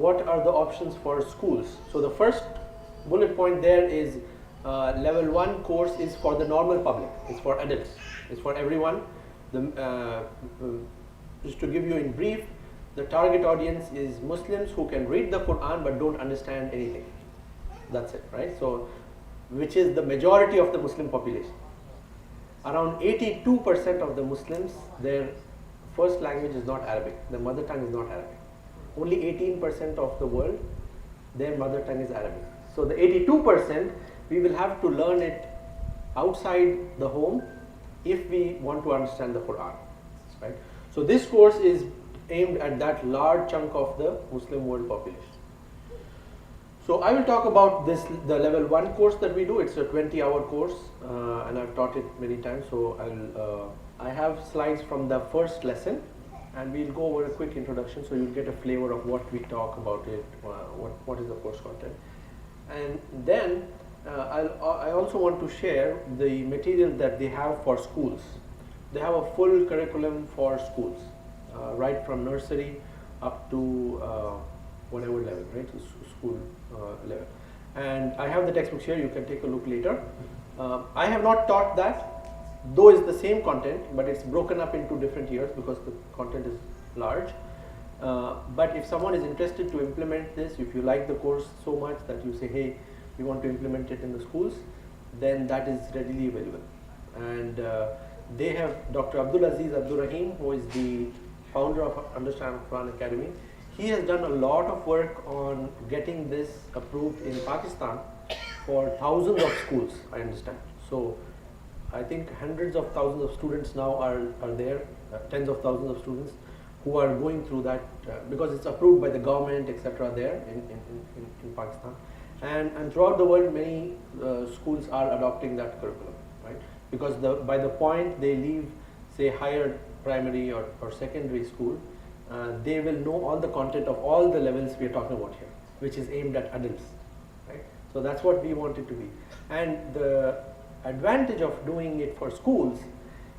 what are the options for schools. So the first bullet point there is level 1 course is for the normal public, it's for adults, it's for everyone. Just to give you in brief, the target audience is Muslims who can read the Quran but don't understand anything. That's it, right? So, which is the majority of the Muslim population. Around 82% of the Muslims, their first language is not Arabic, their mother tongue is not Arabic. Only 18% of the world, their mother tongue is Arabic. So the 82%, we will have to learn it outside the home if we want to understand the Quran, right? So this course is aimed at that large chunk of the Muslim world population. So I will talk about this, the level 1 course that we do. It's a 20-hour course, and I've taught it many times. So I have slides from the first lesson, and we'll go over a quick introduction, so you'll get a flavor of what we talk about it, what is the course content. And then I also want to share the material that they have for schools. They have a full curriculum for schools, right from nursery up to whatever level, right, school level. And I have the textbooks here, you can take a look later. I have not taught that, though it's the same content, but it's broken up into different years because the content is large. But if someone is interested to implement this, if you like the course so much that you say, hey, we want to implement it in the schools, then that is readily available. And they have Dr. Abdul Aziz Abdul Rahim, who is the founder of Understand Quran Academy. He has done a lot of work on getting this approved in Pakistan for thousands of schools, I understand. So I think hundreds of thousands of students now are there, tens of thousands of students who are going through that because it's approved by the government, etc. there in Pakistan. And throughout the world, many schools are adopting that curriculum, right? Because by the point they leave, say, higher primary or secondary school, they will know all the content of all the levels we are talking about here, which is aimed at adults, right? So that's what we want it to be. And the advantage of doing it for schools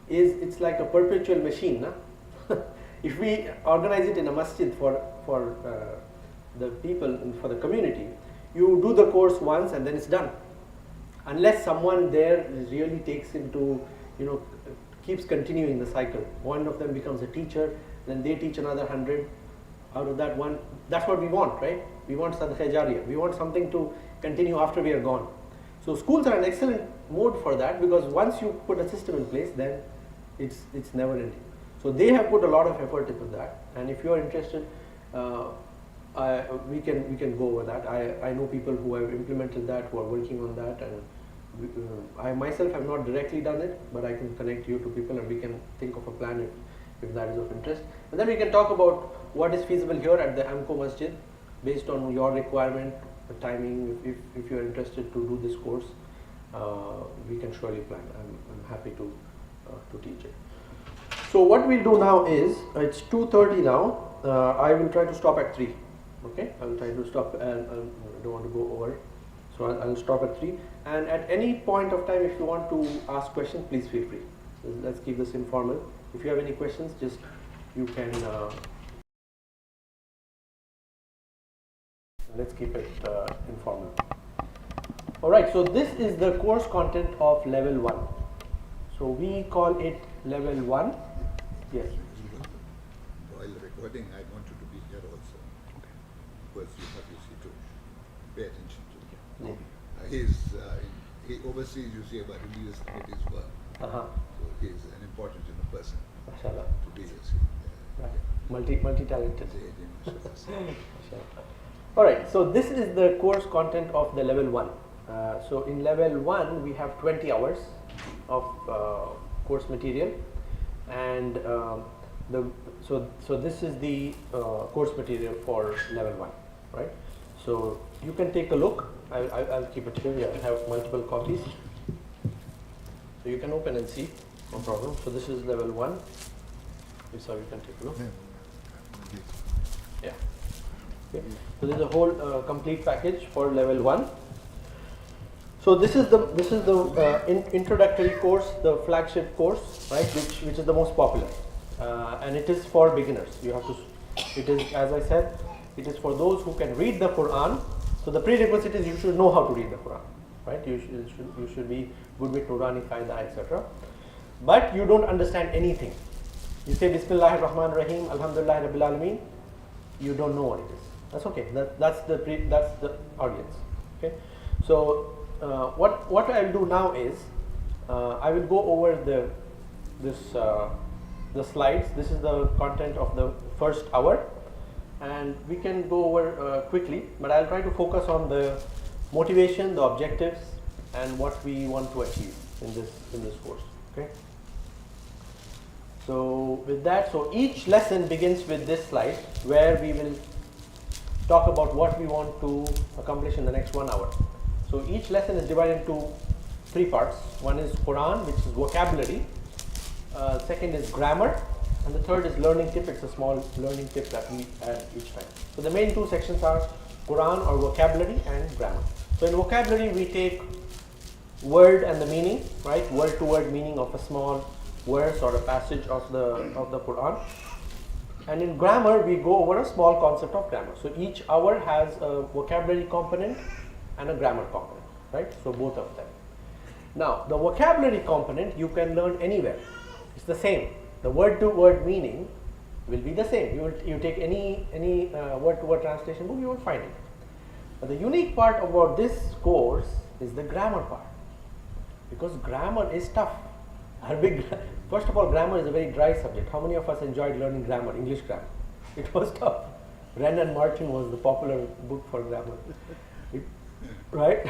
is it's like a perpetual machine. Nah? If we organize it in a masjid for the people, for the community, you do the course once and then it's done. Unless someone there really takes into, keeps continuing the cycle. One of them becomes a teacher, then they teach another 100. Out of that one, that's what we want, right? We want sadaqah jariyah. We want something to continue after we are gone. So schools are an excellent mode for that, because once you put a system in place, then it's never ending. So they have put a lot of effort into that, and if you are interested, we can go over that. I know people who have implemented that, who are working on that, and I myself have not directly done it, but I can connect you to people and we can think of a plan if that is of interest. And then we can talk about what is feasible here at the AMCO Masjid based on your requirement, the timing. If you are interested to do this course, we can surely plan. I'm happy to teach it. So what we'll do now is, it's 2:30 now. I will try to stop at 3. Okay, I will try to stop, and I don't want to go over. So I'll stop at 3. And at any point of time, if you want to ask questions, please feel free. So let's keep this informal. If you have any questions, just you can. Let's keep it informal. All right. So this is the course content of level 1. So we call it level 1. Yes. While recording, I want you to be here also. Okay. Because you have to pay attention to him. He oversees, you see, about religious committees work. So he is an important person to be here. Multi-talented. All right, so this is the course content of the level 1. So in level 1, we have 20 hours of course material, and so this is the course material for level 1, right? So you can take a look. I'll keep it here. I have multiple copies, so you can open and see, no problem. So this is level 1. So you can take a look. Yeah. Okay. So this is a whole complete package for level 1. So this is the introductory course, the flagship course, right? Which is the most popular, and it is for beginners. You have to. It is, as I said, It is for those who can read the Quran. So the prerequisite is you should know how to read the Quran, right? You should be good with Nurani Qaida, etc. But you don't understand anything. You say Bismillahir Rahmanir Rahim, Alhamdulillah Rabbil Alameen. You don't know what it is. That's okay. That's the audience. Okay. So what I'll do now is I will go over the slides. This is the content of the first hour, and we can go over quickly. But I'll try to focus on the motivation, the objectives, and what we want to achieve in this course. Okay. So with that, so each lesson begins with this slide where we will talk about what we want to accomplish in the next 1 hour. So each lesson is divided into 3 parts. One is Quran, which is vocabulary. Second is grammar, and the third is learning tip. It's a small learning tip that we add each time. So the main 2 sections are Quran or vocabulary and grammar. So in vocabulary we take word and the meaning, right? Word to word meaning of a small verse or a passage of the Quran. And in grammar we go over a small concept of grammar. So each hour has a vocabulary component and a grammar component, right? So both of them. Now the vocabulary component you can learn anywhere. It's the same. The word to word meaning will be the same. You take any word to word translation book, you will find it. But the unique part about this course is the grammar part, because grammar is tough. First of all, grammar is a very dry subject. How many of us enjoyed learning grammar, English grammar? It was tough. Wren and Martin was the popular book for grammar, right?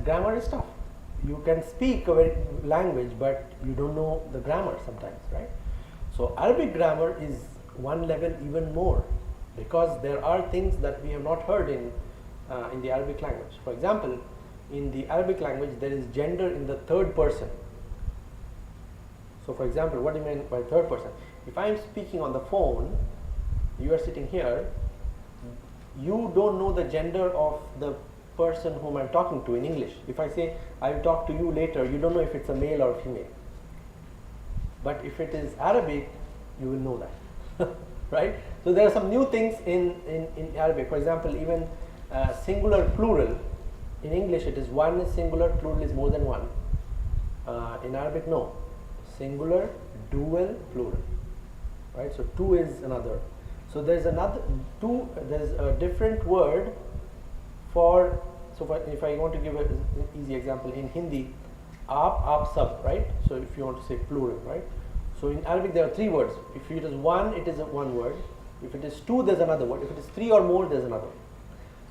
Grammar is tough. You can speak a language, but you don't know the grammar sometimes, right? So Arabic grammar is one level even more, because there are things that we have not heard in the Arabic language. For example, in the Arabic language there is gender in the third person. So for example, what do you mean by third person? If I am speaking on the phone, you are sitting here, you don't know the gender of the person whom I am talking to in English. If I say I will talk to you later, you don't know if it's a male or female. But if it is Arabic, you will know that. Right? So there are some new things in Arabic. For example, even singular plural. In English it is one is singular, plural is more than one. In Arabic, no. Singular, dual, plural. Right? So two is another. So there's another two. There's a different word for. So if I want to give an easy example, in Hindi, aap sab, right? So if you want to say plural, right? So in Arabic there are 3 words. If it is one, it is one word. If it is 2, there's another word. If it is 3 or more, there's another.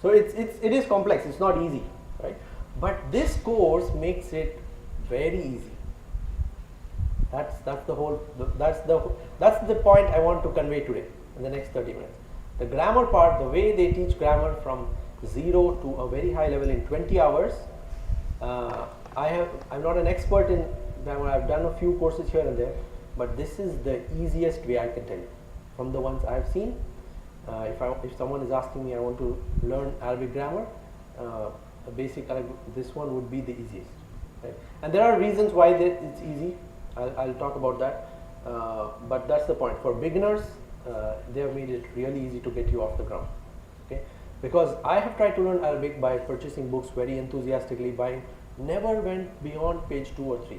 So it is complex. It's not easy, right? But this course makes it very easy. That's the point I want to convey today in the next 30 minutes. The grammar part, the way they teach grammar from 0 to a very high level in 20 hours. I'm not an expert in grammar. I've done a few courses here and there, but this is the easiest way I can tell you from the ones I've seen. If someone is asking me, I want to learn Arabic grammar, a basic Arabic, this one would be the easiest. Right? And there are reasons why it's easy. I'll talk about that. But that's the point. For beginners, they have made it really easy to get you off the ground. Okay? Because I have tried to learn Arabic by purchasing books very enthusiastically, never went beyond page 2 or 3.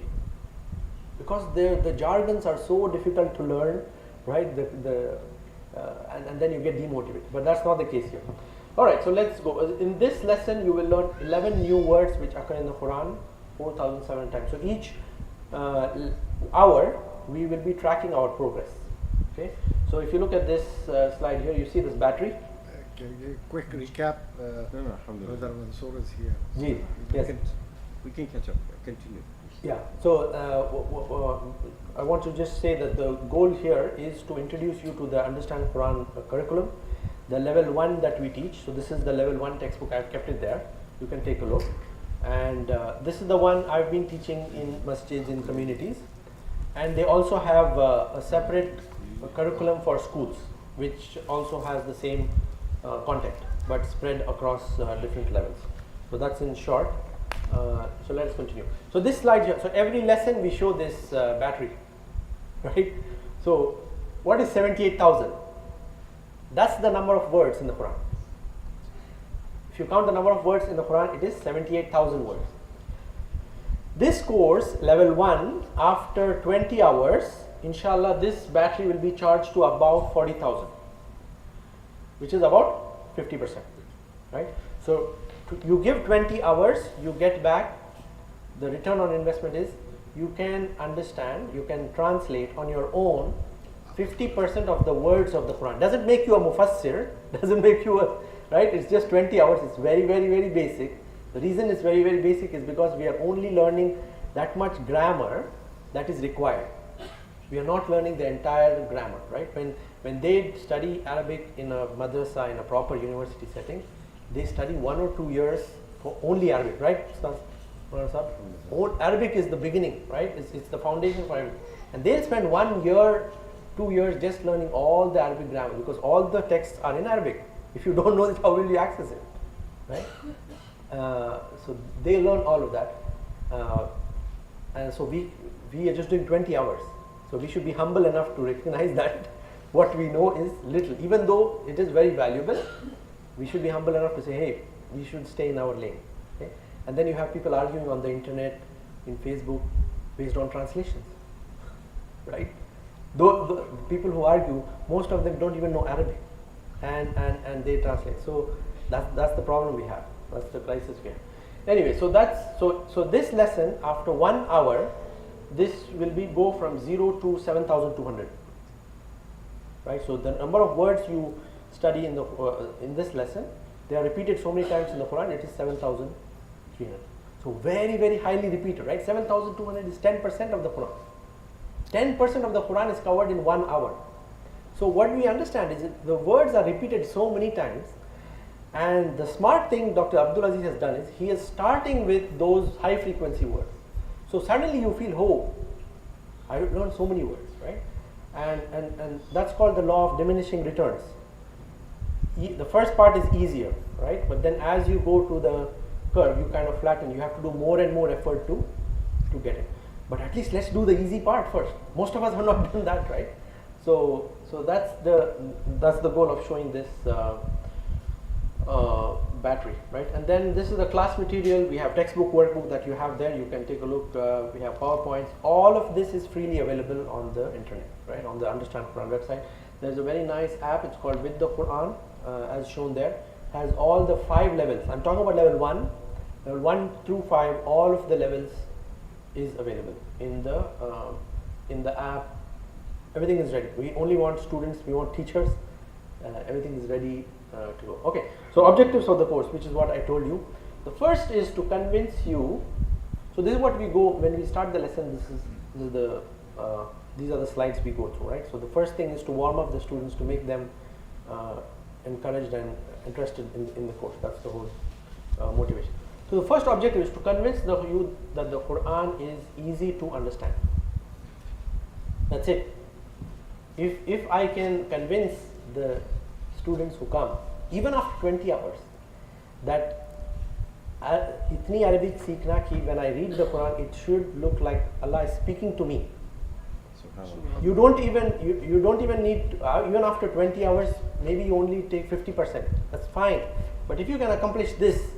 Because the jargons are so difficult to learn, right? And then you get demotivated. But that's not the case here. Alright, so let's go. In this lesson, you will learn 11 new words which occur in the Quran 4,007 times. So each hour, we will be tracking our progress. Okay. So if you look at this slide here, you see this battery. Can you quick recap whether Mansoor is here? Yes. We can catch up. Continue. Yeah. So I want to just say that the goal here is to introduce you to the Understand Quran curriculum, the level 1 that we teach. So this is the level 1 textbook. I've kept it there. You can take a look. And this is the one I've been teaching in masjids, in communities. And they also have a separate curriculum for schools, which also has the same content, but spread across different levels. So that's in short. So let's continue. So this slide here, so every lesson we show this battery, right? So What is 78,000? That's the number of words in the Quran. If you count the number of words in the Quran, it is 78,000 words. This course, level 1, after 20 hours, inshallah, this battery will be charged to about 40,000, which is about 50%, right? So you give 20 hours, you get back, the return on investment is, you can understand, you can translate on your own 50% of the words of the Quran. Doesn't make you a mufassir, doesn't make you a, right? It's just 20 hours, it's very, very, very basic. The reason it's very, very basic is because we are only learning that much grammar that is required. We are not learning the entire grammar, right? When they study Arabic in a madrasa, in a proper university setting, they study 1 or 2 years for only Arabic, right? Arabic is the beginning, right? It's the foundation for Arabic. And they'll spend 1 year, 2 years just learning all the Arabic grammar, because all the texts are in Arabic. If you don't know it, how will you access it, right? So they learn all of that. And so we are just doing 20 hours. So we should be humble enough to recognize that what we know is little. Even though it is very valuable, we should be humble enough to say, hey, we should stay in our lane. Okay? And then you have people arguing on the internet, in Facebook, based on translations, right? Though the people who argue, most of them don't even know Arabic, and they translate. So that's the problem we have. That's the crisis we have. Anyway, so this lesson, after 1 hour, this will be go from 0 to 7,200. Right. So the number of words you study in this lesson, they are repeated so many times in the Quran. It is 7,300. So very, very highly repeated. Right. 7,200 is 10% of the Quran. 10% of the Quran is covered in 1 hour. So what we understand is that the words are repeated so many times, and the smart thing Dr. Abdul Aziz has done is he is starting with those high frequency words. So suddenly you feel, oh, I learned so many words, right? And that's called the law of diminishing returns. The first part is easier, right? But then as you go to the curve, you kind of flatten. You have to do more and more effort to get it. But at least let's do the easy part first. Most of us have not done that, right? So that's the goal of showing this battery, right? And then this is the class material. We have textbook, workbook that you have there. You can take a look. We have PowerPoints. All of this is freely available on the internet, right? On the Understand Quran website. There's a very nice app. It's called With the Quran, as shown there. Has all the 5 levels. I'm talking about level 1. Level 1 through 5, all of the levels is available in the app. Everything is ready. We only want students, we want teachers. Everything is ready to go. Okay, so objectives of the course, which is what I told you. The first is to convince you. So this is what we go when we start the lesson. These are the slides we go through, right? So the first thing is to warm up the students, to make them encouraged and interested in the course. That's the whole motivation. So the first objective is to convince the youth that the Quran is easy to understand. That's it. If I can convince the students who come, even after 20 hours, that itni Arabic seekhna ki when I read the Quran, it should look like Allah is speaking to me. You don't even need to, even after 20 hours, maybe you only take 50%. That's fine. But if you can accomplish this,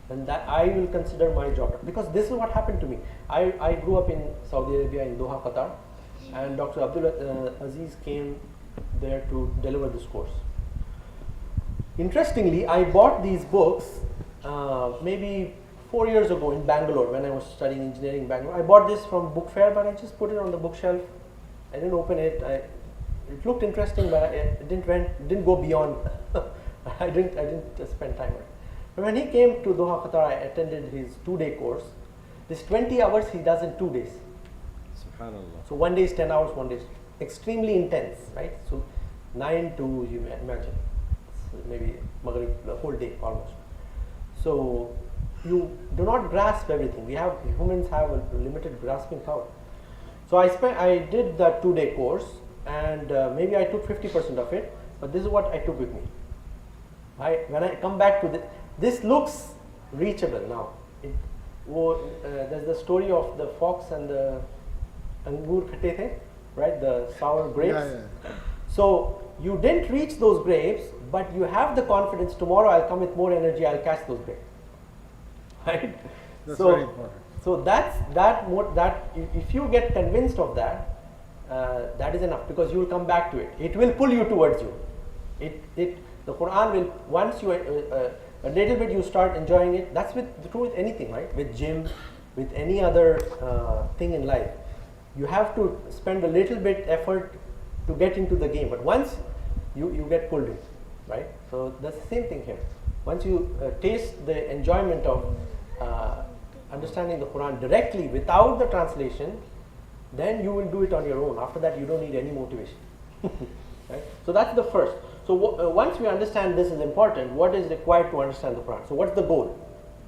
then that I will consider my job, because this is what happened to me. I grew up in Saudi Arabia, in Doha, Qatar, and Dr. Abdul Aziz came there to deliver this course. Interestingly, I bought these books maybe 4 years ago in Bangalore when I was studying engineering in Bangalore. I bought this from book fair, but I just put it on the bookshelf. I didn't open it. It looked interesting, but it didn't go beyond. I didn't spend time on it. But when he came to Doha, Qatar, I attended his 2-day course. This 20 hours he does in 2 days. Subhanallah. So 1 day is 10 hours, 1 day is extremely intense, right? So 9 to, you imagine, maybe Maghrib, the whole day almost. So you do not grasp everything. Humans have a limited grasping power. So I did that 2-day course, and maybe I took 50% of it, but this is what I took with me. When I come back to this looks reachable now. There's the story of the fox and the angur khate the. right? The sour grapes. Yeah. So you didn't reach those grapes, but you have the confidence tomorrow I'll come with more energy, I'll catch those grapes. Right? That's so, very important. So if you get convinced of that, that is enough, because you will come back to it. It will pull you towards you. The Quran will, once you a little bit you start enjoying it. That's true with anything, right? With gym, with any other thing in life. You have to spend a little bit effort to get into the game, but once you get pulled in, right? So that's the same thing here. Once you taste the enjoyment of understanding the Quran directly without the translation, then you will do it on your own. After that, you don't need any motivation. Right? So that's the first. So once we understand this is important, what is required to understand the Quran? So what's the goal?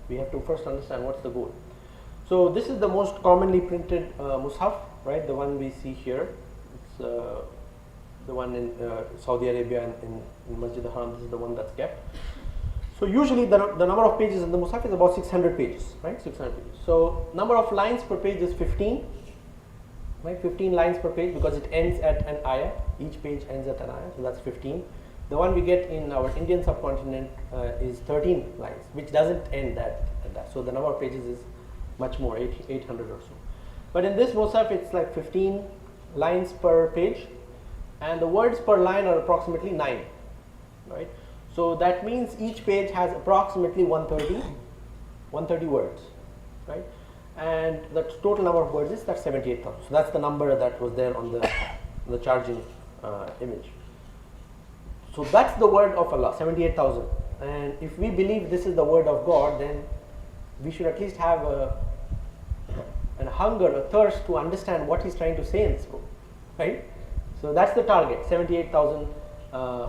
We have to first understand what's the goal. So this is the most commonly printed mushaf, right? The one we see here. It's the one in Saudi Arabia and in Masjid al-Haram. This is the one that's kept. So usually the number of pages in the mushaf is about 600 pages, right? 600 pages. So number of lines per page is 15, right? 15 lines per page, because it ends at an ayah. Each page ends at an ayah, so that's 15. The one we get in our Indian subcontinent is 13 lines, which doesn't end at that. So the number of pages is much more, 800 or so. But in this mushaf, it's like 15 lines per page, and the words per line are approximately 9, right? So that means each page has approximately 130 words, right? And the total number of words is that's 78,000. So that's the number that was there on the charging image. So that's the word of Allah, 78,000. And if we believe this is the word of God, then we should at least have a hunger, a thirst to understand what He's trying to say in this book, right? So that's the target, 78,000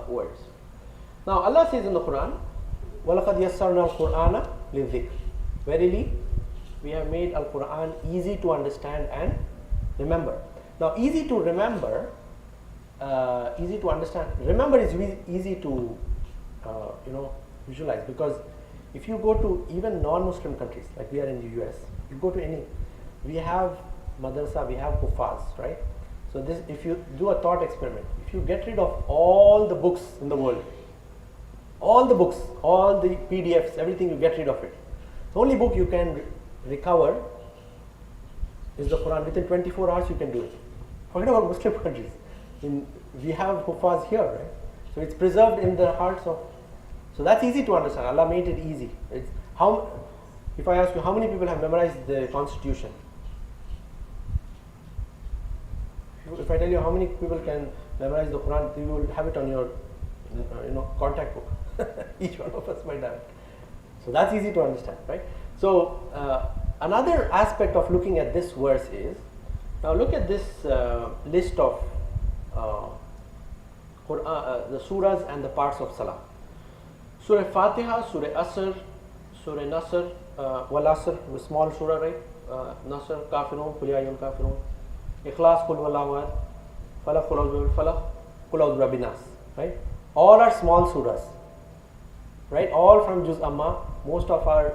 words. Now Allah says in the Quran, وَلَقَدْ يَسَّرْنَا الْقُرْآنَ لِلذِّكْرِ. Verily, we have made Al-Quran easy to understand and remember. Now easy to remember, easy to understand. Remember is easy to visualize, because if you go to even non-Muslim countries, like we are in the US, you go to any, we have madrasa, we have hufaz, right? So this, if you do a thought experiment, if you get rid of all the books in the world, all the books, all the PDFs, everything, you get rid of it. The only book you can recover is the Quran. Within 24 hours you can do it. Forget about Muslim countries. We have hufaz here, right? So it's preserved in the hearts of. So that's easy to understand. Allah made it easy. If I ask you how many people have memorized the Constitution, if I tell you how many people can memorize the Quran, you will have it on your contact book. Each one of us might have it. So that's easy to understand, right? So another aspect of looking at this verse is, now look at this list of the surahs and the parts of Salah. Surah Fatiha, Surah Asr, Surah Nasr, Wal Asr, the small surah, right? Nasr, Kafirun, Qul Ya Ayyuhal Kafirun, Ikhlas, Qul Huwallahu Ahad, Falaq, Qul A'udhu Birabbil Falaq, Qul A'udhu Birabbin Nas, right? All are small surahs, right? All from Juz Amma. Most of our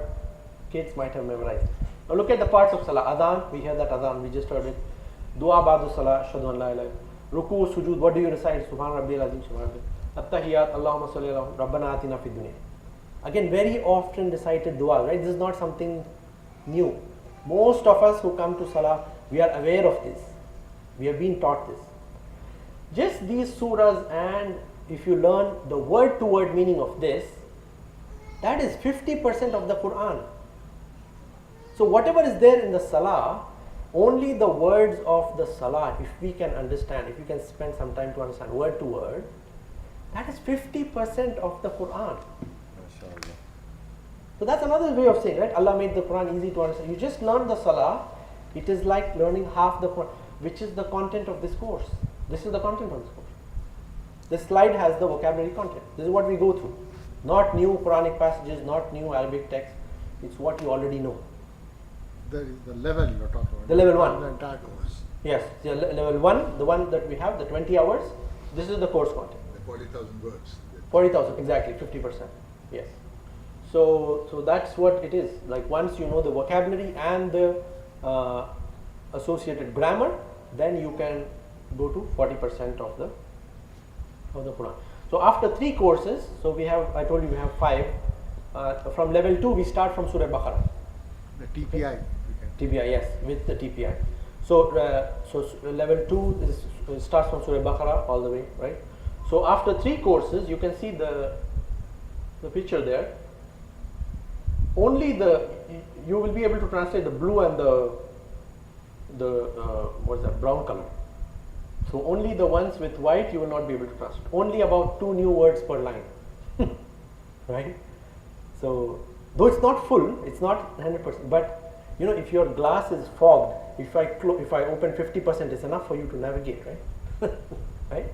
kids might have memorized. Now look at the parts of Salah. Adhan, we hear that Adhan, we just heard it. Dua Ba'du Salah, Ashhadu an la ilaha illallah. Ruku, Sujood, what do you recite? Subhan Rabbiyal Azim, Subhan Rabbiyal. At-Tahiyyat, Allahumma salli ala Rabbana atina fid dunya. Again, very often recited dua, right? This is not something new. Most of us who come to Salah, we are aware of this. We have been taught this. Just these surahs, and if you learn the word to word meaning of this, that is 50% of the Quran. So whatever is there in the Salah, only the words of the Salah, if we can understand, if we can spend some time to understand word to word, that is 50% of the Quran. So that's another way of saying, right? Allah made the Quran easy to understand. You just learn the Salah, it is like learning half the Quran, which is the content of this course. This is the content of this course. This slide has the vocabulary content. This is what we go through. Not new Quranic passages, not new Arabic text. It's what you already know. The level you're talking about. The level 1. The entire course. Yes, the level 1, the one that we have, the 20 hours. This is the course content. The 40,000 words. 40,000, exactly, 50%. Yes. So that's what it is. Like once you know the vocabulary and the associated grammar, then you can go to 40% of the Quran. So after 3 courses, so we have, I told you we have 5. From level 2 we start from Surah Baqarah. The TPI. TPI, yes, with the TPI. So level 2 starts from Surah Baqarah all the way, right? So after 3 courses, you can see the picture there. Only you will be able to translate the blue and the what's that, brown color. So only the ones with white you will not be able to translate. Only about 2 new words per line, right? So though it's not full, it's not 100%, but you know, if your glass is fogged, if I open 50%, it's enough for you to navigate, right? Right?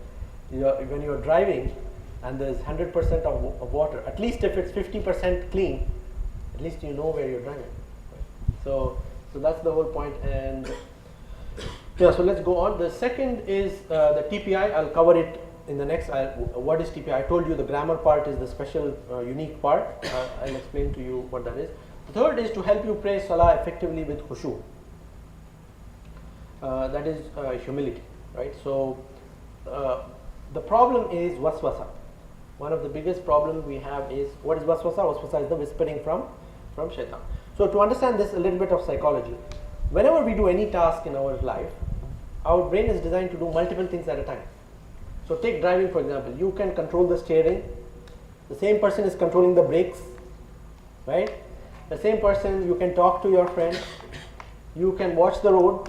When you're driving and there's 100% of water, at least if it's 50% clean, at least you know where you're driving. Right? So that's the whole point. And yeah, so let's go on. The second is the TPI. I'll cover it in the next. What is TPI? I told you the grammar part is the special, unique part. I'll explain to you what that is. The third is to help you pray Salah effectively with khushu. That is humility, right? So the problem is waswasa. One of the biggest problems we have is, what is waswasa? Waswasa is the whispering from shaitan. So to understand this, a little bit of psychology. Whenever we do any task in our life, our brain is designed to do multiple things at a time. So take driving, for example. You can control the steering. The same person is controlling the brakes, right? The same person, you can talk to your friend. You can watch the road.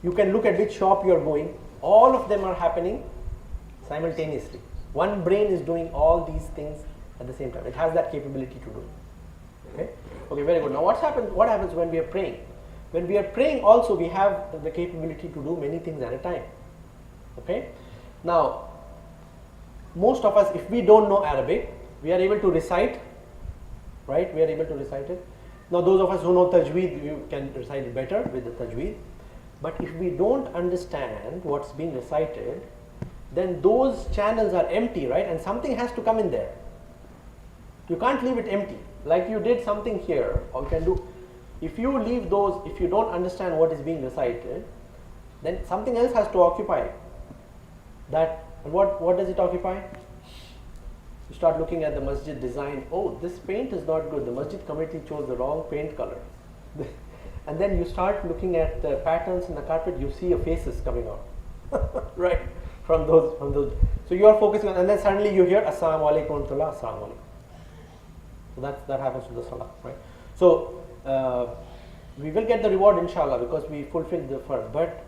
You can look at which shop you are going. All of them are happening simultaneously. One brain is doing all these things at the same time. It has that capability to do it. Okay? Okay, very good. Now what happens when we are praying? When we are praying also, we have the capability to do many things at a time. Okay? Now, most of us, if we don't know Arabic, we are able to recite, right? We are able to recite it. Now those of us who know Tajweed, you can recite it better with the Tajweed. But if we don't understand what's being recited, then those channels are empty, right? And something has to come in there. You can't leave it empty. Like you did something here, or you can do, if you leave those, if you don't understand what is being recited, then something else has to occupy it. That, what does it occupy? You start looking at the masjid design. Oh, this paint is not good. The masjid committee chose the wrong paint color. And then you start looking at the patterns in the carpet. You see your faces coming out, right? From those. So you are focusing on, and then suddenly you hear Assalamu alaikum wa rahmatullah, Assalamu alaikum. So that happens to the salah, right? So we will get the reward inshallah because we fulfilled the first. But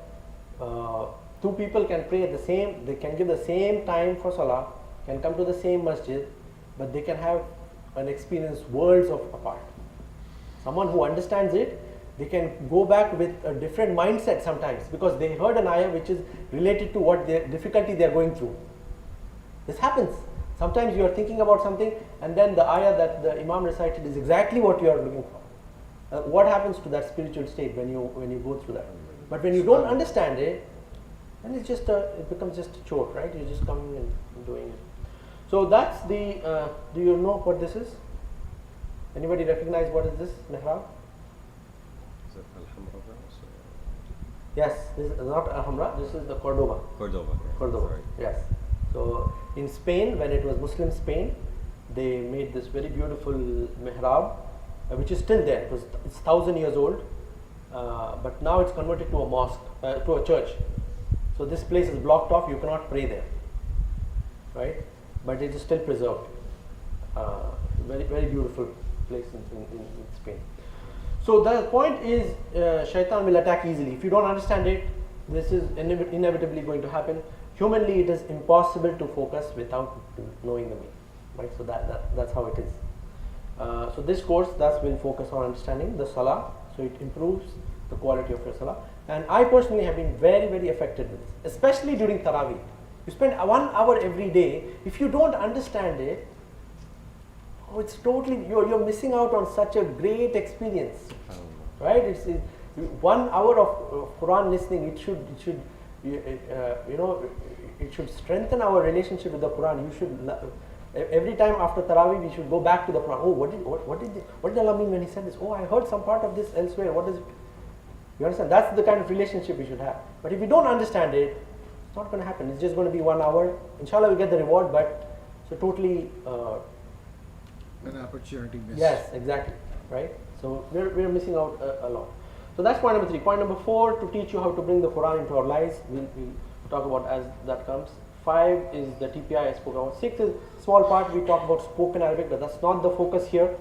2 people can pray at the same, they can give the same time for salah, can come to the same masjid, but they can have an experience worlds apart. Someone who understands it, they can go back with a different mindset sometimes because they heard an ayah which is related to what their difficulty they are going through. This happens. Sometimes you are thinking about something and then the ayah that the Imam recited is exactly what you are looking for. What happens to that spiritual state when you go through that? But when you don't understand it, then it's just it becomes just a chore, right? You're just coming and doing it. So that's the. Do you know what this is? Anybody recognize what is this mihrab? Is it Al-Hamra? Yes, this is not Alhambra. This is the Cordoba. Cordoba. Cordoba. Sorry. Yes. So in Spain, when it was Muslim Spain, they made this very beautiful mihrab, which is still there. It's 1,000 years old, but now it's converted to a mosque, to a church. So this place is blocked off. You cannot pray there, right? But it is still preserved. Very, very beautiful place in Spain. So the point is, shaitan will attack easily. If you don't understand it, this is inevitably going to happen. Humanly, it is impossible to focus without knowing the meaning, right? So that's how it is. So this course thus will focus on understanding the salah, so it improves the quality of your salah. And I personally have been very, very affected with this, especially during Taraweeh. You spend 1 hour every day. If you don't understand it, it's totally, you're missing out on such a great experience, right? It's 1 hour of Quran listening. It should it should strengthen our relationship with the Quran. You should every time after Taraweeh we should go back to the Quran. Oh, what did Allah mean when He said this? Oh, I heard some part of this elsewhere. What is it? You understand? That's the kind of relationship we should have. But if we don't understand it, It's not going to happen. It's just going to be 1 hour. Inshallah, we get the reward, but so totally. An opportunity missed. Yes, exactly. Right. So we're missing out a lot. So that's point number 3. Point number 4, to teach you how to bring the Quran into our lives. We'll talk about as that comes. 5 is the TPI I spoke about. 6 is small part. We talk about spoken Arabic, but that's not the focus here.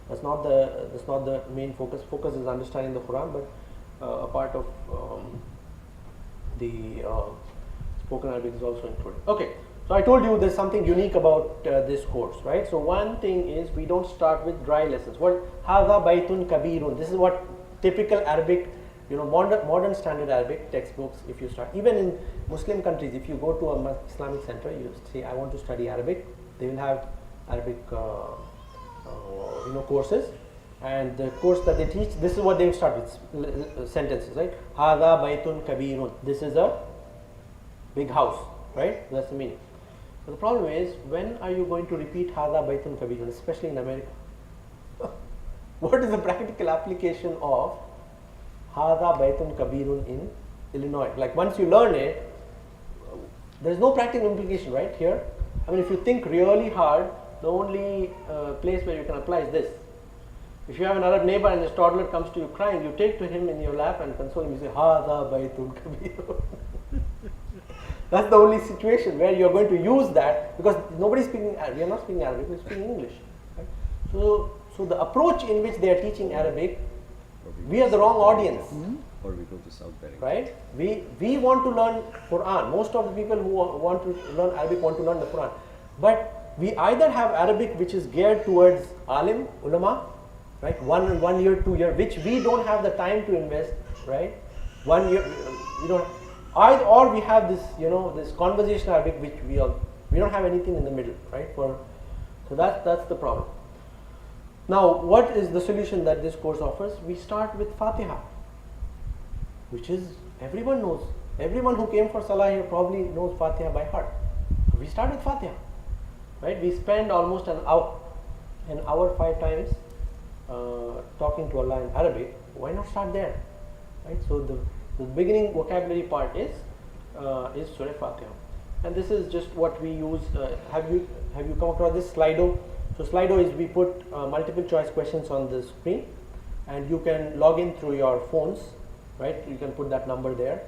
That's not the main focus. Focus is understanding the Quran, but a part of the spoken Arabic is also included. Okay, so I told you there's something unique about this course, right? So one thing is we don't start with dry lessons. What Hadha Baytun Kabirun? This is what typical Arabic, modern standard Arabic textbooks. If you start, even in Muslim countries, if you go to a Islamic center, you say I want to study Arabic. They will have Arabic, courses. And the course that they teach, this is what they start with, sentences, right? Hadha Baytun Kabirun. This is a big house, right? That's the meaning. But the problem is, when are you going to repeat Hadha Baytun Kabirun, especially in America? What is the practical application of Hadha Baytun Kabirun in Illinois? Like once you learn it, there's no practical implication, right? Here, I mean, if you think really hard, the only place where you can apply is this. If you have an Arab neighbor and his toddler comes to you crying, you take to him in your lap and console him. You say, Hadha Baytun Kabirun. That's the only situation where you're going to use that, because nobody's speaking Arabic. We are not speaking Arabic, we're speaking English. Right? So the approach in which they are teaching Arabic, we are the wrong audience. Or we go to South Bering. Right? We want to learn Quran. Most of the people who want to learn Arabic want to learn the Quran. But we either have Arabic which is geared towards alim, ulama, right? 1 year, 2 year, which we don't have the time to invest, right? 1 year, we don't. Or we have this, this conversational Arabic which we don't have anything in the middle, right? So that's the problem. Now, what is the solution that this course offers? We start with Fatiha, which is everyone knows. Everyone who came for Salah here probably knows Fatiha by heart. We start with Fatiha, right? We spend almost an hour 5 times talking to Allah in Arabic. Why not start there, right? So the beginning vocabulary part is Surah Fatiha, and this is just what we use. Have you come across this Slido? So Slido is we put multiple choice questions on the screen, and you can log in through your phones, right? You can put that number there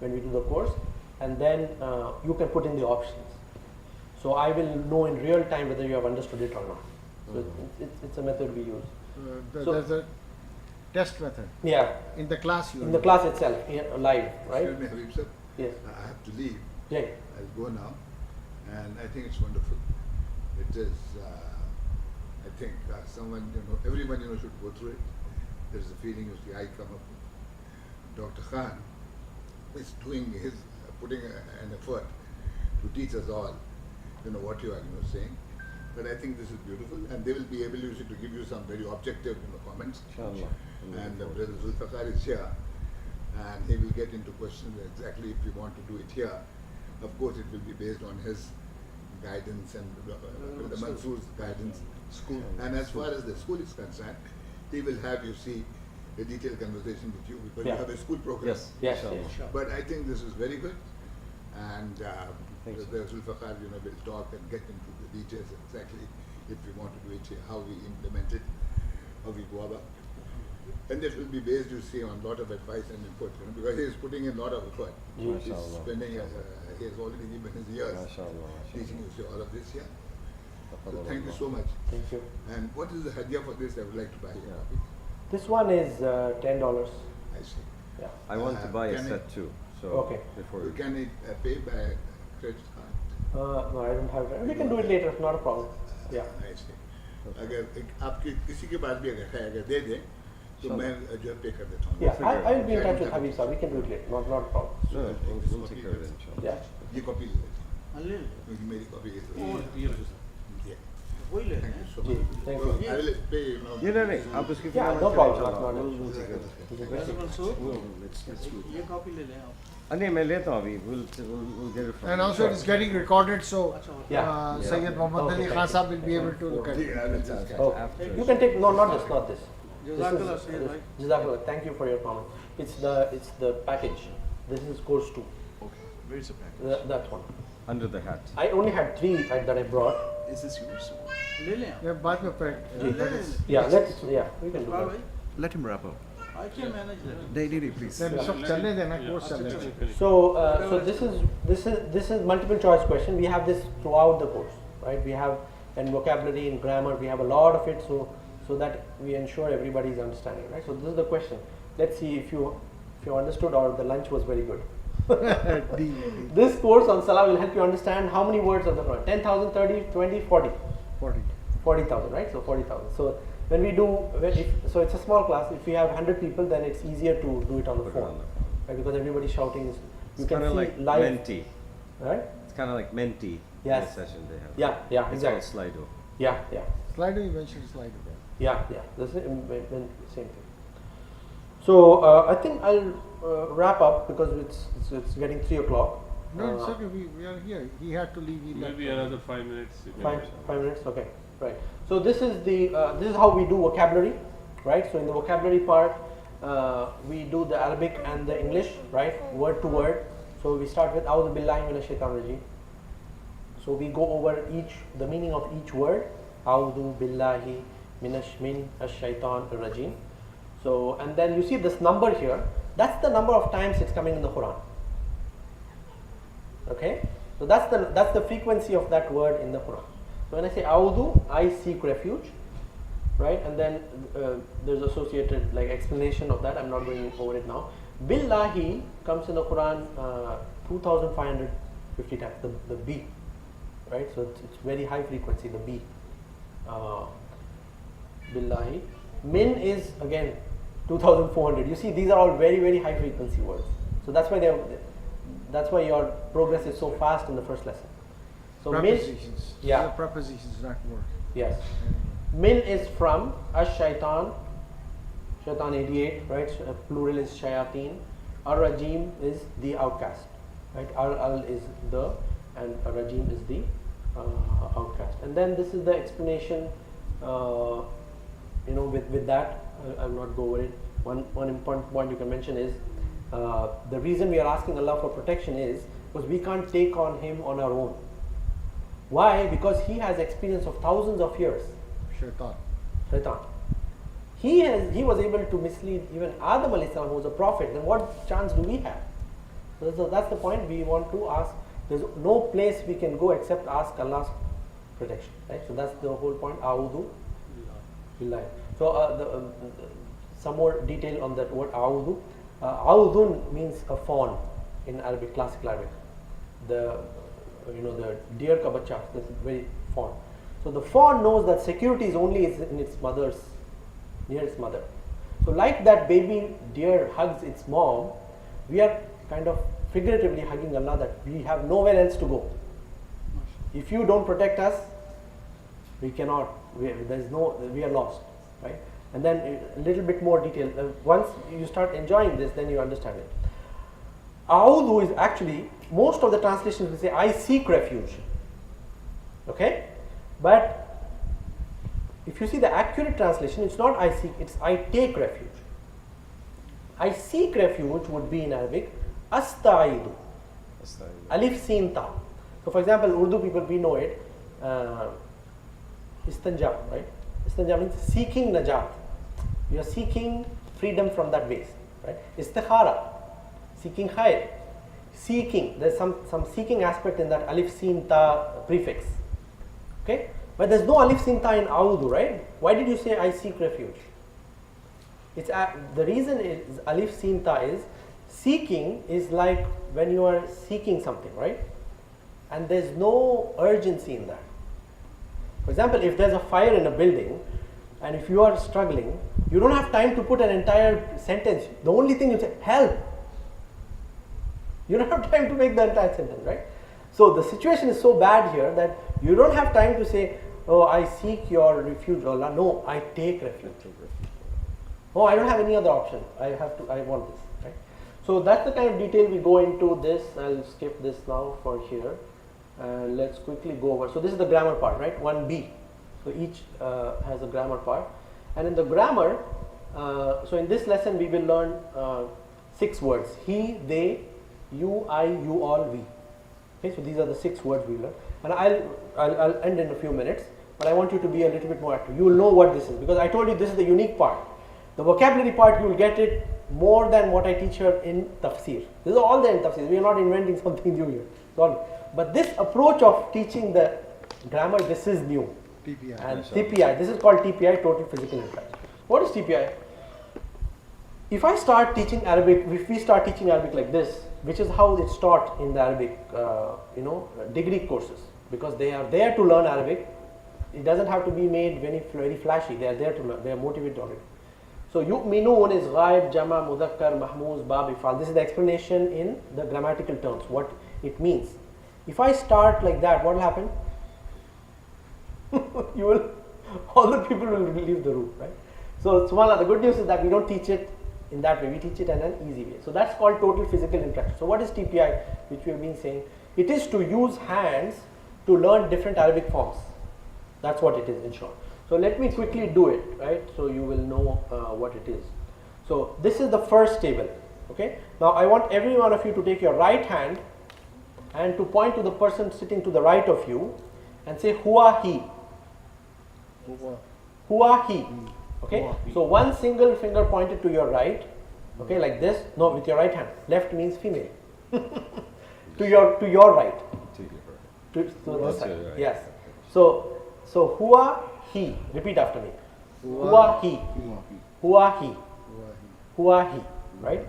when we do the course, and then you can put in the options. So I will know in real time whether you have understood it or not. So it's a method we use. There's a test method. Yeah. In the class you in the class itself, live, right? Excuse me, Habib sir. Yes. I have to leave. Yeah. I'll go now, and I think it's wonderful. It is. I think someone, everyone should go through it. There is a feeling you see. I come up. Dr. Khan is putting an effort to teach us all, what you are saying. But I think this is beautiful, and they will be able to give you some very objective comments. Inshallah. And Brother Zulfiqar is here, and he will get into questions exactly if we want to do it here. Of course, it will be based on his guidance and Brother Mansoor's guidance. School. And as far as the school is concerned, he will have a detailed conversation with you, because you have a school program. Yes. But I think this is very good, and Brother Zulfiqar, will talk and get into the details exactly if we want to do it here, how we implement it, how we go about. And it will be based, on a lot of advice and input, because he is putting in a lot of effort. He's spending, he has already given his years teaching all of this here. So thank you so much. Thank you. And what is the hadiyah for this? I would like to buy. This one is $10. I see. Yeah. I want to buy a set too. So Okay. before Can it pay by credit card? No, I don't have it. We can do it later. Not a problem. Yeah. I see. अगर आपके किसी के पास भी अगर दे दें तो मैं जो पे कर देता हूँ. Yeah, I will be in touch with Habib sir. We can do it later. Not a problem. No, we'll take care of it, inshallah. Yeah. ये कॉपी ले लेता हूँ. क्योंकि मेरी कॉपी वही ले Thank you so ji, much. thank you. I will pay. नहीं आप उसकी Yeah, फिक्र no मत problem. करें, Not we'll take care of it. Let's do it. ये कॉपी ले लें आप. नहीं मैं लेता हूँ अभी. We'll get it from. And also it is getting recorded, so Yeah. Sayyid Muhammad Ali Khan Sahab will be able to look at it. I will just Oh, you can take not this. Jazakallah, Sayyid bhai. Jazakallah. Thank you for your comment. It's the package. This is course 2. Okay. Where's the package? That one. Under the hat. I only had 3 that I brought. Is this yours? Yeah, बाद में pack. That is. Yeah, we can do that. Let him wrap up. I can manage that. Daily, please. Then सब चलने देना course चलने देना. So this is multiple choice question. We have this throughout the course, right? We have in vocabulary, in grammar, we have a lot of it, so that we ensure everybody is understanding, right? So this is the question. Let's see if you understood or the lunch was very good. This course on Salah will help you understand how many words of the Quran. 10,000, 30, 20, 40. 40,000, right? So 40,000. So when we do, so it's a small class. If we have 100 people, then it's easier to do it on the Put it phone, on the phone. right? Because everybody's shouting. You It's can kind of see like live, Menti. right? It's kind of like Menti. Yes. The session they have. Yeah, It's exactly. called Slido. Yeah. Slido, you mentioned Slido. Yeah, the same thing. So I think I'll wrap up because it's getting 3 o'clock. No, it's okay. We are here. He had to leave. He left. Maybe another 5 minutes. if you Five wish. minutes, okay, right. So this is this is how we do vocabulary, right? So in the vocabulary part, we do the Arabic and the English, right, word to word. So we start with A'udhu Billahi Minash Shaitanir Rajeem. So we go over the meaning of each word. A'udhu Billahi Minash Shaitanir Rajeem. So and then you see this number here. That's the number of times it's coming in the Quran. Okay, so that's the frequency of that word in the Quran. So when I say A'udhu, I seek refuge, right? And then there's associated like explanation of that. I'm not going over it now. Billahi comes in the Quran 2,550 times. The B, right? So it's very high frequency. The B. Billahi. Min is again 2,400. You see, these are all very, very high frequency words. So that's why your progress is so fast in the first lesson. So Prepositions. Min, yeah, The prepositions, not words. yes. Min is from Ash-Shaitan, Shaitan 88, right? Plural is Shayateen. Ar-Rajim is the outcast, right? Al is the, and Ar-Rajim is the outcast. And then this is the explanation, with that, I'll not go over it. One important point you can mention is, the reason we are asking Allah for protection is because we can't take on Him on our own. Why? Because He has experience of thousands of years. Shaitan. He was able to mislead even Adam alayhi salam, who was a prophet. Then what chance do we have? So that's the point we want to ask. There's no place we can go except ask Allah's protection. Right? So that's the whole point. A'udhu billahi. So some more detail on that word A'udhu. A'udhun means a fawn in Arabic, classical Arabic. The deer ka bacha, that's very fawn. So the fawn knows that security is only in its near its mother. So like that baby deer hugs its mom, we are kind of figuratively hugging Allah that we have nowhere else to go. If you don't protect us, we cannot. We are lost, right? And then a little bit more detail. Once you start enjoying this, then you understand it. A'udhu is actually, most of the translations will say, I seek refuge. Okay? But if you see the accurate translation, it's not I seek, it's I take refuge. I seek refuge would be in Arabic, Asta'idu. Alif Sin Ta. So for example, Urdu people, we know it, Istanja, right? Istanja means seeking najat. You are seeking freedom from that base, right? Istikhara, seeking khair. Seeking, there's some seeking aspect in that alif sin ta prefix. Okay? But there's no alif sin ta in A'udhu, right? Why did you say I seek refuge? It's the reason is alif sin ta is seeking is like when you are seeking something, right? And there's no urgency in that. For example, if there's a fire in a building and if you are struggling, you don't have time to put an entire sentence. The only thing you say, help. You don't have time to make the entire sentence, right? So the situation is so bad here that you don't have time to say, oh, I seek your refuge, Allah. No, I take refuge. Oh, I don't have any other option. I want this, right? So that's the kind of detail we go into this. I'll skip this now for here. Let's quickly go over. So this is the grammar part, right? 1B. So each has a grammar part. And in the grammar, so in this lesson we will learn 6 words. He, they, you, I, you, all, we. Okay, so these are the 6 words we learn, and I'll end in a few minutes, but I want you to be a little bit more active. You will know what this is, because I told you this is the unique part. The vocabulary part, you will get it more than what I teach here in tafsir. This is all there in tafsir. We are not inventing something new here. Sorry. But this approach of teaching the grammar, this is new. TPI. And TPI, this is called TPI, total physical interaction. What is TPI? If I start teaching Arabic, if we start teaching Arabic like this, which is how it's taught in the Arabic, degree courses, because they are there to learn Arabic. It doesn't have to be made very flashy. They are there to learn. They are motivated already. So yu'minun is ghaib, jama, mudhakkar, mahmuz, bab, ifal. This is the explanation in the grammatical terms, what it means. If I start like that, what will happen? All the people will leave the room, right? So subhanAllah, the good news is that we don't teach it in that way. We teach it in an easy way. So that's called total physical interaction. So what is TPI, which we have been saying? It is to use hands to learn different Arabic forms. That's what it is in short. So let me quickly do it, right? So you will know what it is. So this is the first table, okay? Now I want every one of you to take your right hand and to point to the person sitting to the right of you and say huwa he. Huwa he. Okay? So one single finger pointed to your right, okay, like this. No, with your right hand. Left means female. to your right. To this side. Right. Yes. So huwa he. Repeat after me. Huwa he. Huwa he. Huwa he. Right?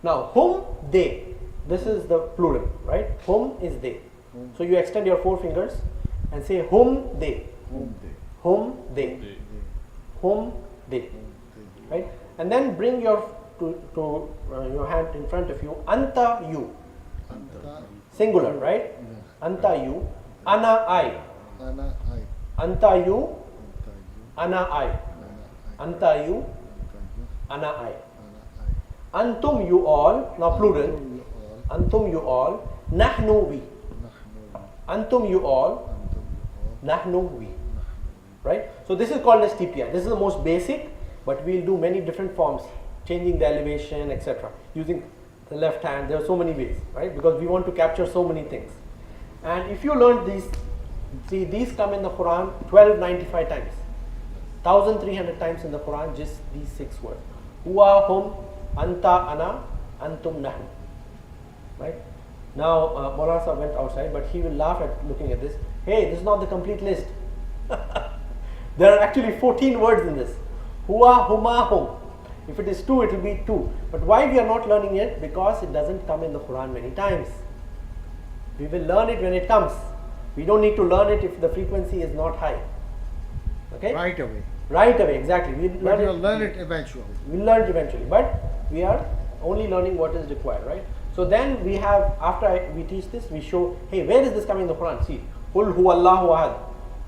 Now whom, they. This is the plural, right? Whom is they. So you extend your 4 fingers and say whom they. Whom they. Whom they. Right? And then bring your your hand in front of you. Anta you. Singular, right? Anta you. Ana I. Anta you. Ana I. Anta you. Ana I. Antum you all. Now plural. Antum you all. Nahnu we. Antum you all. Nahnu we. Right? So this is called as TPI. This is the most basic, but we'll do many different forms, changing the elevation, etc. Using the left hand. There are so many ways, right? Because we want to capture so many things. And if you learn these, see, these come in the Quran 1295 times. 1300 times in the Quran, just these 6 words. Huwa, hum, anta, ana, antum, nahnu. Right? Now, Maulana Sahib went outside, but he will laugh at looking at this. Hey, this is not the complete list. There are actually 14 words in this. Huwa, huma, hum. If it is 2, it will be 2. But why we are not learning it? Because it doesn't come in the Quran many times. We will learn it when it comes. We don't need to learn it if the frequency is not high. Okay? Right away. Right away, exactly. We'll learn it eventually. We'll learn it eventually. But we are only learning what is required, right? So then we have, after we teach this, we show, hey, where is this coming in the Quran? See, Qul huwa Allahu ahad.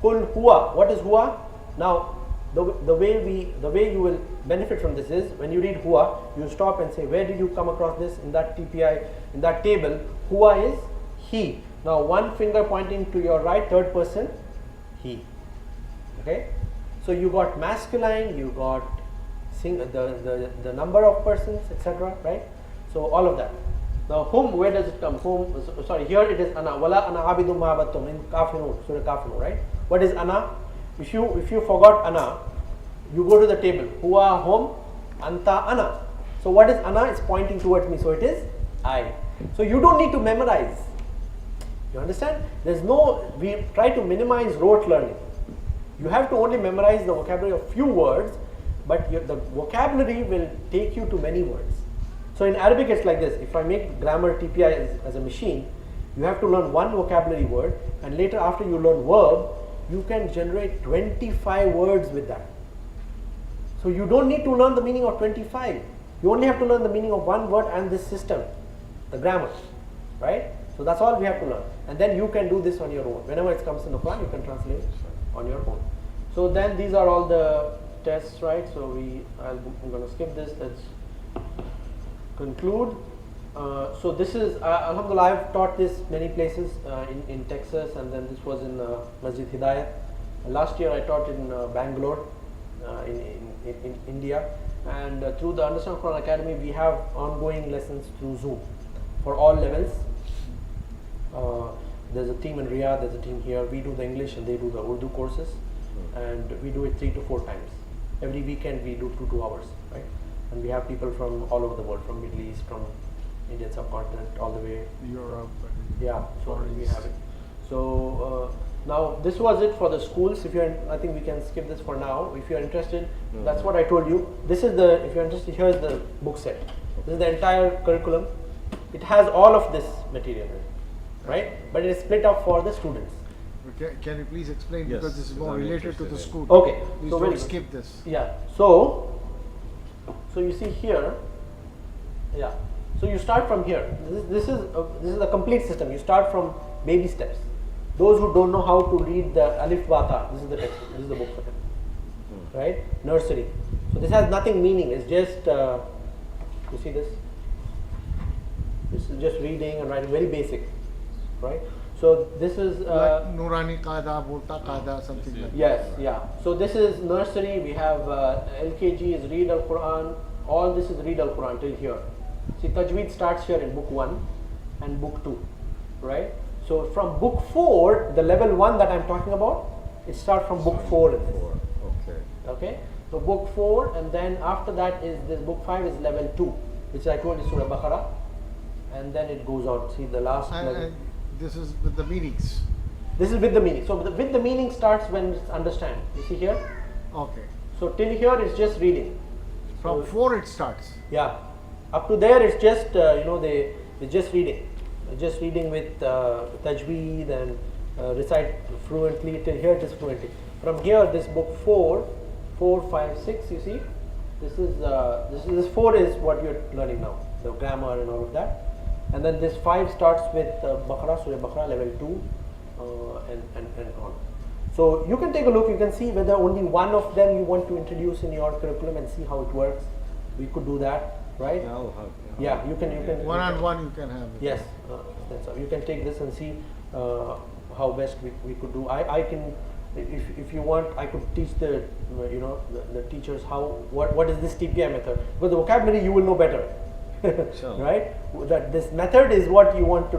Qul huwa. What is huwa? Now, the way you will benefit from this is, when you read huwa, you stop and say, where did you come across this? In that TPI, in that table, huwa is he. Now, one finger pointing to your right, third person, he. Okay? So you got masculine, you got the number of persons, etc. Right? So all of that. Now, whom, where does it come? Whom? Sorry, here it is ana. Wala ana abidum ma abattum in Kafirun, Surah Kafirun, right? What is ana? If you forgot ana, you go to the table. Huwa, hum, anta, ana. So what is ana? It's pointing towards me. So it is I. So you don't need to memorize. You understand? We try to minimize rote learning. You have to only memorize the vocabulary of few words, but the vocabulary will take you to many words. So in Arabic it's like this. If I make grammar TPI as a machine, you have to learn one vocabulary word, and later after you learn verb, you can generate 25 words with that. So you don't need to learn the meaning of 25. You only have to learn the meaning of one word and this system, the grammar, right? So that's all we have to learn. And then you can do this on your own. Whenever it comes in the Quran, you can translate on your own. So then these are all the tests, right? So I'm going to skip this. Let's conclude. So this is, Alhamdulillah, I've taught this many places in Texas, and then this was in Masjid Hidayat. Last year I taught in Bangalore, in India. And through the Understand Quran Academy, we have ongoing lessons through Zoom. for all levels. There's a team in Riyadh, there's a team here. We do the English and they do the Urdu courses, and we do it 3 to 4 times. Every weekend we do 2 hours, right? And we have people from all over the world, from Middle East, from Indian subcontinent, all the way. Europe. Yeah, so Far we East. have it. So now this was it for the schools. If you're, I think we can skip this for now. If you're interested, that's what I told you. This is the, if you're interested, here's the book set. This is the entire curriculum. It has all of this material, right? But it is split up for the students. Can you please explain, Yes, because this is because more I'm related to the interested in- school. Okay, Please so very don't good. skip this. Yeah. So you see here. Yeah. So you start from here. This is a complete system. You start from baby steps. Those who don't know how to read the alif bata, this is the text. This is the book for them, right? Nursery. So this has nothing meaning. It's just you see this. This is just reading and writing, very basic, right? So this is Like Nurani Qada, Volta Qada, something like yes, that. yeah. So this is nursery. We have LKG is read Al Quran. All this is read Al Quran till here. See, Tajweed starts here in book 1 and book 2, right? So from book 4, the level 1 that I'm talking about, it starts from book 4 in this. Okay. Okay. So book 4, and then after that is this book 5 is level 2, which I told you Surah Baqarah, and then it goes on. See the last level. And this is with the meanings. This is with the meaning. So with the meaning starts when it's understand. You see here. Okay. So till here it's just reading. From 4 it starts. Yeah, up to there it's just it's just reading, just reading with tajweed and recite fluently. Till here it is fluently. From here, this book 4, 5, 6. You see, this 4 is what you're learning now, the grammar and all of that. And then this 5 starts with Baqarah, Surah Baqarah, level 2, and on. So you can take a look. You can see whether only one of them you want to introduce in your curriculum and see how it works. We could do that, right? Now, Yeah, you can. One-on-one you can have it. Yes, that's all. You can take this and see how best we could do. I can, if you want, I could teach the the teachers what is this TPI method, because the vocabulary you will know better, Sure. right? That this method is what you want to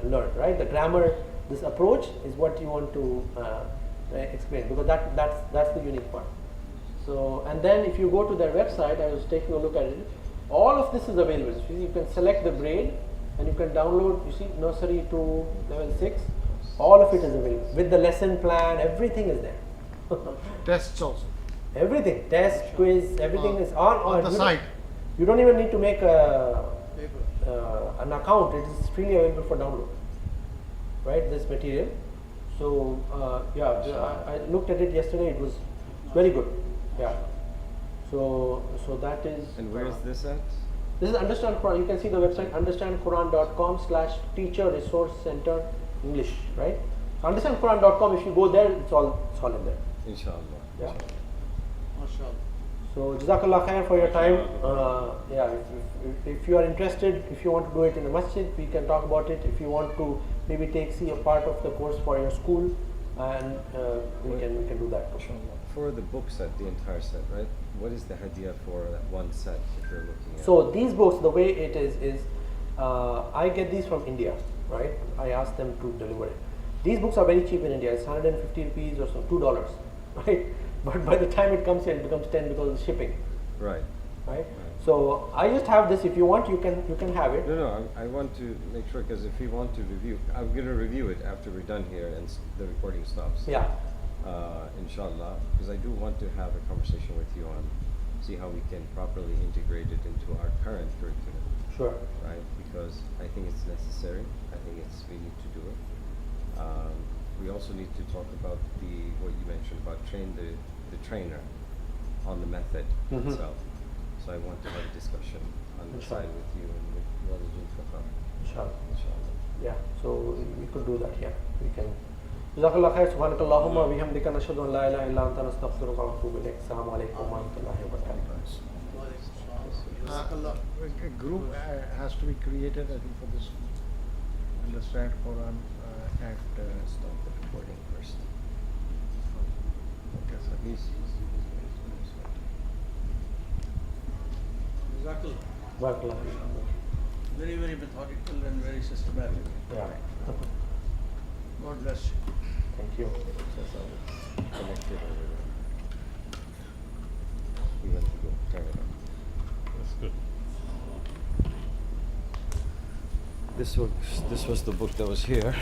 learn, right? The grammar, this approach is what you want to explain, because that's the unique part. So, and then if you go to their website, I was taking a look at it. All of this is available. So you can select the grade and you can download. You see, nursery to level 6. All of it is available with the lesson plan. Everything is there. Tests also. Everything, test, quiz, everything is on the site. You don't even need to make an account. It is freely available for download. Right, this material. So I looked at it yesterday. It was very good. Yeah. So that is. And where is this at? This is Understand Quran. You can see the website understandquran.com/teacher resource center English. Right. So understandquran.com. If you go there, it's all in there. Inshallah. Yeah. Inshallah. So Jazakallah khair for your time. If you are interested, if you want to do it in the masjid, we can talk about it. If you want to maybe see a part of the course for your school, and we can do that. For the book set, the entire set, right? What is the hadiyah for that one set if you're looking at? So these books, the way it is I get these from India, right? I ask them to deliver it. These books are very cheap in India. It's 150 rupees or so, $2, right? But by the time it comes here, it becomes 10 because of shipping, Right. right? So I just have this. If you want, you can have it. No, I want to make sure, because if we want to review, I'm going to review it after we're done here and the recording stops. Yeah. Inshallah, because I do want to have a conversation with you on see how we can properly integrate it into our current curriculum. Sure. Right? Because I think it's necessary. I think we need to do it. We also need to talk about what you mentioned about train the trainer on the method itself. So I want to have a discussion on the side with you and with Walid Fuqar. Inshallah. Inshallah. Yeah. So we could do that. Yeah. We can. Jazakallah khair. Subhanakallahumma wa bihamdika nashhadu an la ilaha illa anta nastaghfiruka wa natubu ilayk. Assalamu alaikum wa rahmatullahi wa barakatuh. A group has to be created, I think, for this Understand Quran at Stop the recording first. okay, sir. Please. Barakallah. very, very methodical and very systematic. Yeah. God bless you. Thank you. Connected over there. We went to go turn it on. That's good. This was the book that was here.